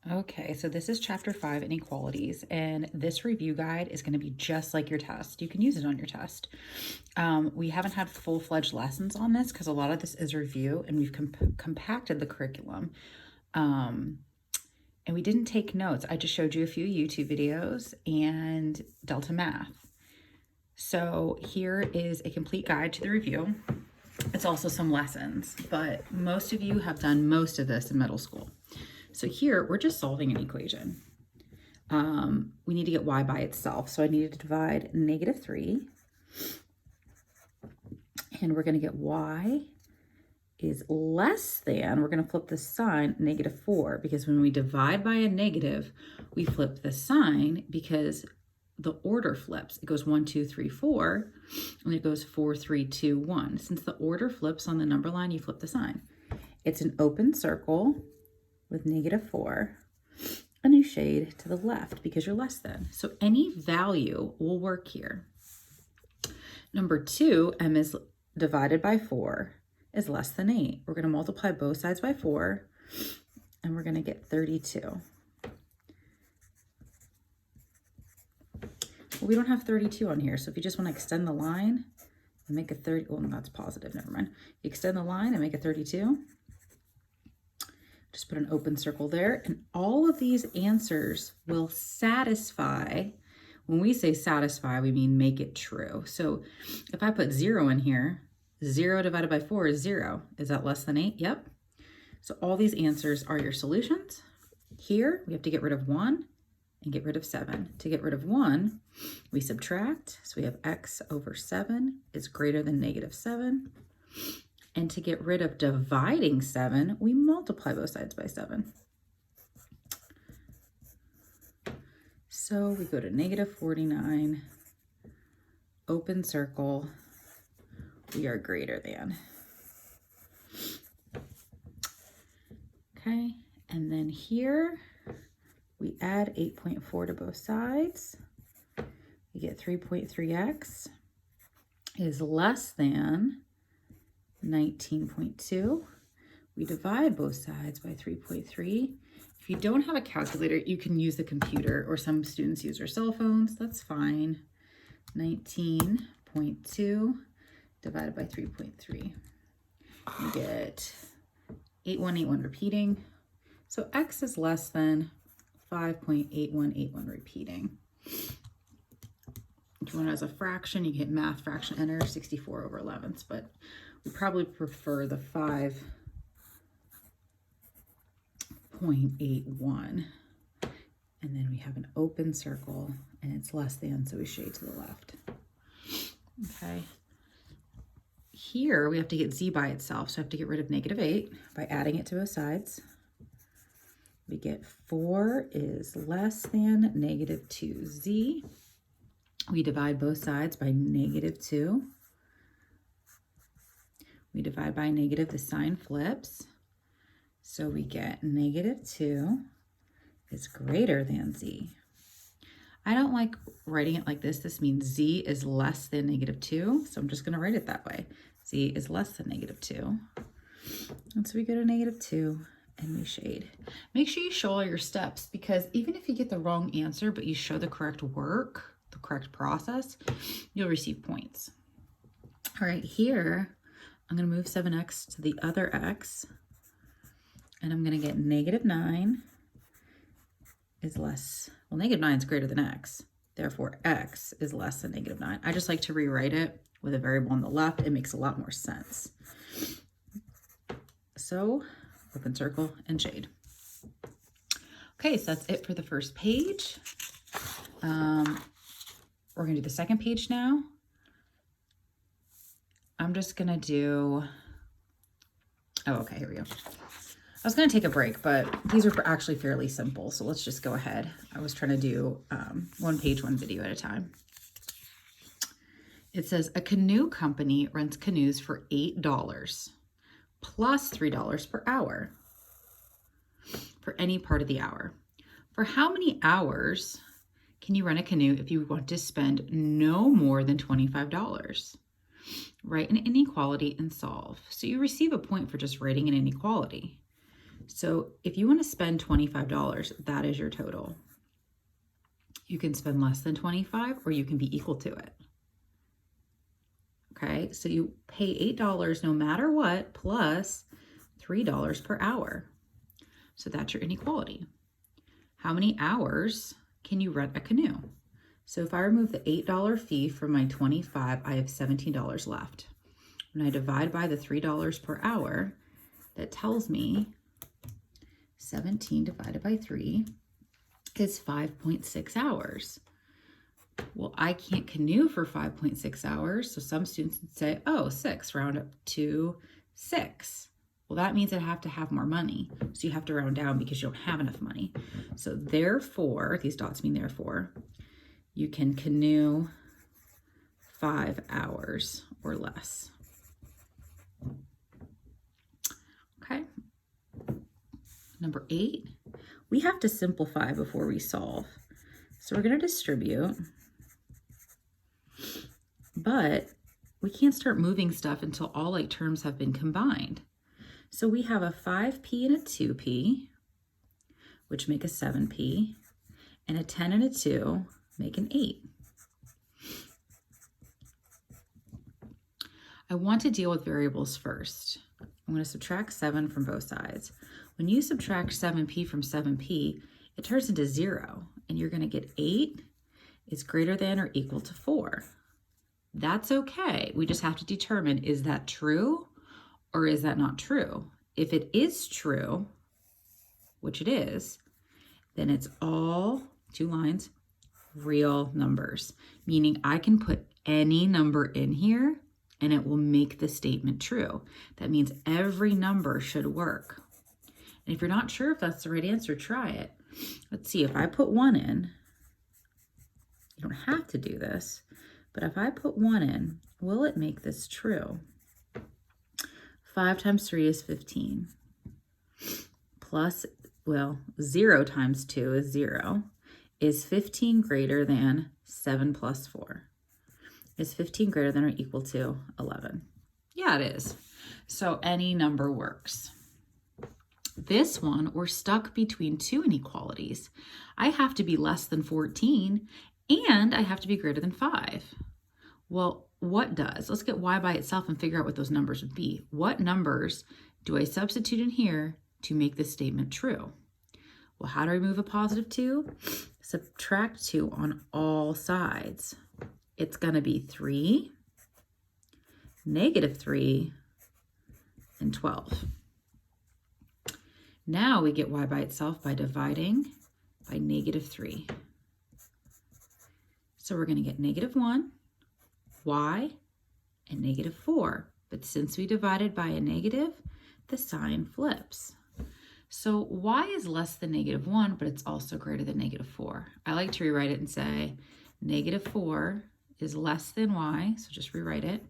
Okay, so this is chapter 5, inequalities, and this review guide is going to be just like your test. You can use it on your test. We haven't had full-fledged lessons on this because a lot of this is review, and we've compacted the curriculum. And we didn't take notes. I just showed you a few YouTube videos and Delta Math. So here is a complete guide to the review. It's also some lessons, but most of you have done most of this in middle school. So here, we're just solving an equation. We need to get y by itself. So I needed to divide -3. And we're going to get y is less than, we're going to flip the sign, -4. Because when we divide by a negative, we flip the sign because the order flips. It goes 1, 2, 3, 4, and it goes 4, 3, 2, 1. Since the order flips on the number line, you flip the sign. It's an open circle with -4, and you shade to the left because you're less than. So any value will work here. Number 2, m is divided by 4 is less than 8. We're going to multiply both sides by 4, and we're going to get 32. Well, we don't have 32 on here, so if you just want to extend the line and make a 30, well, no, that's positive, never mind. You extend the line and make a 32. Just put an open circle there, and all of these answers will satisfy. When we say satisfy, we mean make it true. So if I put 0 in here, 0 divided by 4 is 0. Is that less than 8? Yep. So all these answers are your solutions. Here, we have to get rid of 1 and get rid of 7. To get rid of 1, we subtract. So we have x over 7 is greater than -7. And to get rid of dividing 7, we multiply both sides by 7. So we go to -49, open circle, we are greater than. Okay, and then here we add 8.4 to both sides. We get 3.3x is less than 19.2. We divide both sides by 3.3. If you don't have a calculator, you can use the computer, or some students use their cell phones. That's fine. 19.2 divided by 3.3. You get 8181 repeating. So x is less than 5.8181 repeating. If you want it as a fraction, you can hit math fraction enter, 64 over 11ths, but we probably prefer the 5.81. And then we have an open circle, and it's less than, so we shade to the left. Okay. Here we have to get z by itself, so I have to get rid of -8 by adding it to both sides. We get 4 is less than -2z. We divide both sides by -2. We divide by negative, the sign flips. So we get -2 is greater than z. I don't like writing it like this. This means z is less than -2. So I'm just going to write it that way. Z is less than -2. And so we go to -2 and we shade. Make sure you show all your steps, because even if you get the wrong answer, but you show the correct work, the correct process, you'll receive points. All right, here, I'm going to move 7x to the other x, and I'm going to get -9 is less, well, -9 is greater than x. Therefore, x is less than -9. I just like to rewrite it with a variable on the left. It makes a lot more sense. So, open circle and shade. Okay, so that's it for the first page. We're going to do the second page now. I'm just going to do, oh, okay, here we go. I was going to take a break, but these are actually fairly simple, so let's just go ahead. I was trying to do one page, one video at a time. It says, a canoe company rents canoes for $8 plus $3 per hour for any part of the hour. For how many hours can you rent a canoe if you want to spend no more than $25? Write an inequality and solve. So you receive a point for just writing an inequality. So if you want to spend $25, that is your total. You can spend less than 25 or you can be equal to it. Okay, so you pay $8 no matter what, plus $3 per hour. So that's your inequality. How many hours can you rent a canoe? So if I remove the $8 fee from my 25, I have $17 left. When I divide by the $3 per hour, that tells me 17 divided by 3 is 5.6 hours. Well, I can't canoe for 5.6 hours, so some students would say, oh, 6, round up to 6. Well, that means I have to have more money, so you have to round down because you don't have enough money. So therefore, these dots mean therefore, you can canoe 5 hours or less. Okay. Number 8, we have to simplify before we solve. So we're going to distribute, but we can't start moving stuff until all like terms have been combined. So we have a 5p and a 2p, which make a 7p, and a 10 and a 2 make an 8. I want to deal with variables first. I'm going to subtract 7 from both sides. When you subtract 7p from 7p, it turns into 0, and you're going to get 8 is greater than or equal to 4. That's okay. We just have to determine, is that true or is that not true? If it is true, which it is, then it's all, 2 lines, real numbers, meaning I can put any number in here and it will make the statement true. That means every number should work. And if you're not sure if that's the right answer, try it. Let's see, if I put 1 in, you don't have to do this, but if I put 1 in, will it make this true? 5 times 3 is 15. Plus, well, 0 times 2 is 0. Is 15 greater than 7 plus 4? Is 15 greater than or equal to 11? Yeah, it is. So any number works. This one, we're stuck between 2 inequalities. I have to be less than 14 and I have to be greater than 5. Well, what does? Let's get y by itself and figure out what those numbers would be. What numbers do I substitute in here to make this statement true? Well, how do I remove a positive 2? Subtract 2 on all sides. It's going to be 3, -3, and 12. Now we get y by itself by dividing by -3. So we're going to get -1, y, and -4. But since we divided by a negative, the sign flips. So y is less than -1, but it's also greater than -4. I like to rewrite it and say -4 is less than y, so just rewrite it,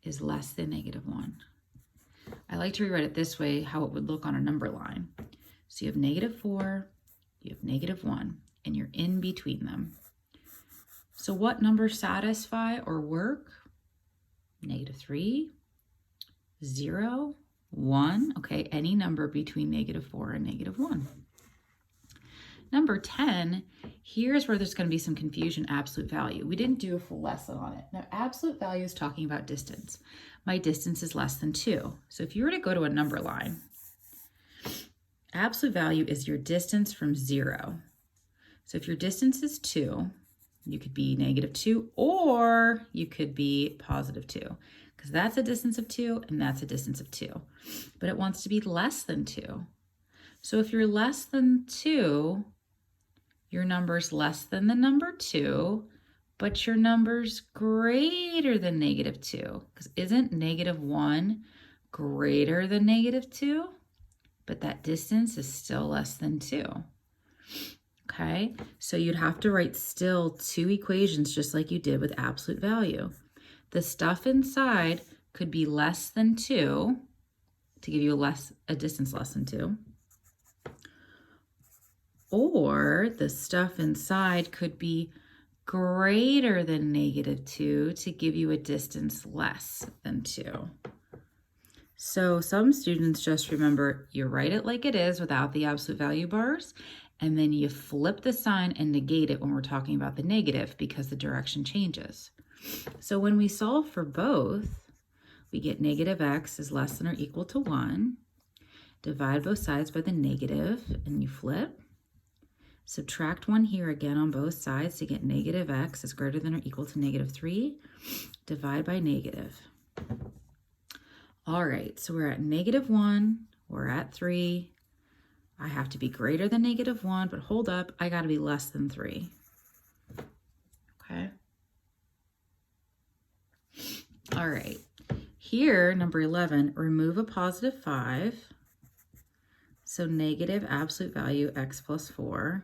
is less than -1. I like to rewrite it this way, how it would look on a number line. So you have -4, you have -1, and you're in between them. So what numbers satisfy or work? -3, 0, 1. Okay, any number between -4 and -1. Number 10, here's where there's going to be some confusion, absolute value. We didn't do a full lesson on it. Now, absolute value is talking about distance. My distance is less than 2. So if you were to go to a number line, absolute value is your distance from 0. So if your distance is 2, you could be -2 or you could be +2, because that's a distance of 2 and that's a distance of 2. But it wants to be less than 2. So if you're less than 2, your number's less than the number 2, but your number's greater than -2, because isn't -1 greater than -2? But that distance is still less than 2. Okay, so you'd have to write still 2 equations just like you did with absolute value. The stuff inside could be less than 2 to give you a distance less than 2. Or the stuff inside could be greater than -2 to give you a distance less than 2. So some students just remember you write it like it is without the absolute value bars, and then you flip the sign and negate it when we're talking about the negative because the direction changes. So when we solve for both, we get negative x is less than or equal to 1. Divide both sides by the negative, and you flip. Subtract 1 here again on both sides to get negative x is greater than or equal to negative 3. Divide by negative. All right, so we're at negative 1, we're at 3. I have to be greater than negative 1, but hold up, I got to be less than 3. Okay. All right, here, number 11, remove a positive 5. So negative absolute value x plus 4.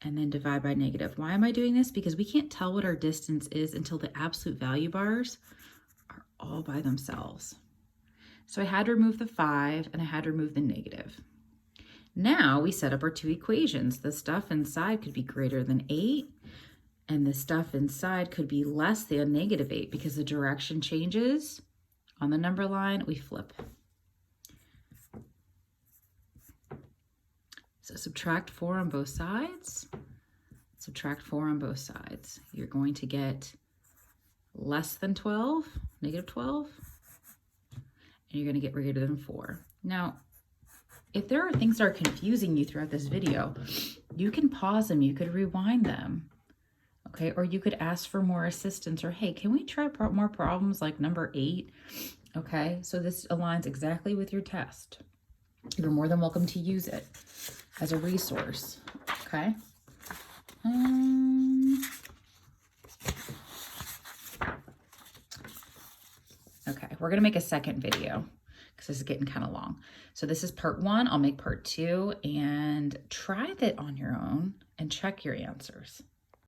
And then divide by negative. Why am I doing this? Because we can't tell what our distance is until the absolute value bars are all by themselves. So I had to remove the 5 and I had to remove the negative. Now we set up our two equations. The stuff inside could be greater than 8 and the stuff inside could be less than negative 8 because the direction changes. On the number line, we flip. So subtract 4 on both sides. Subtract 4 on both sides. You're going to get less than 12, negative 12, and you're going to get greater than 4. Now, if there are things that are confusing you throughout this video, you can pause them, you could rewind them, okay? Or you could ask for more assistance, or hey, can we try more problems like number 8? Okay, so this aligns exactly with your test. You're more than welcome to use it as a resource, okay? Okay, we're gonna make a second video because this is getting kind of long. So this is part 1, I'll make part 2 and try that on your own and check your answers.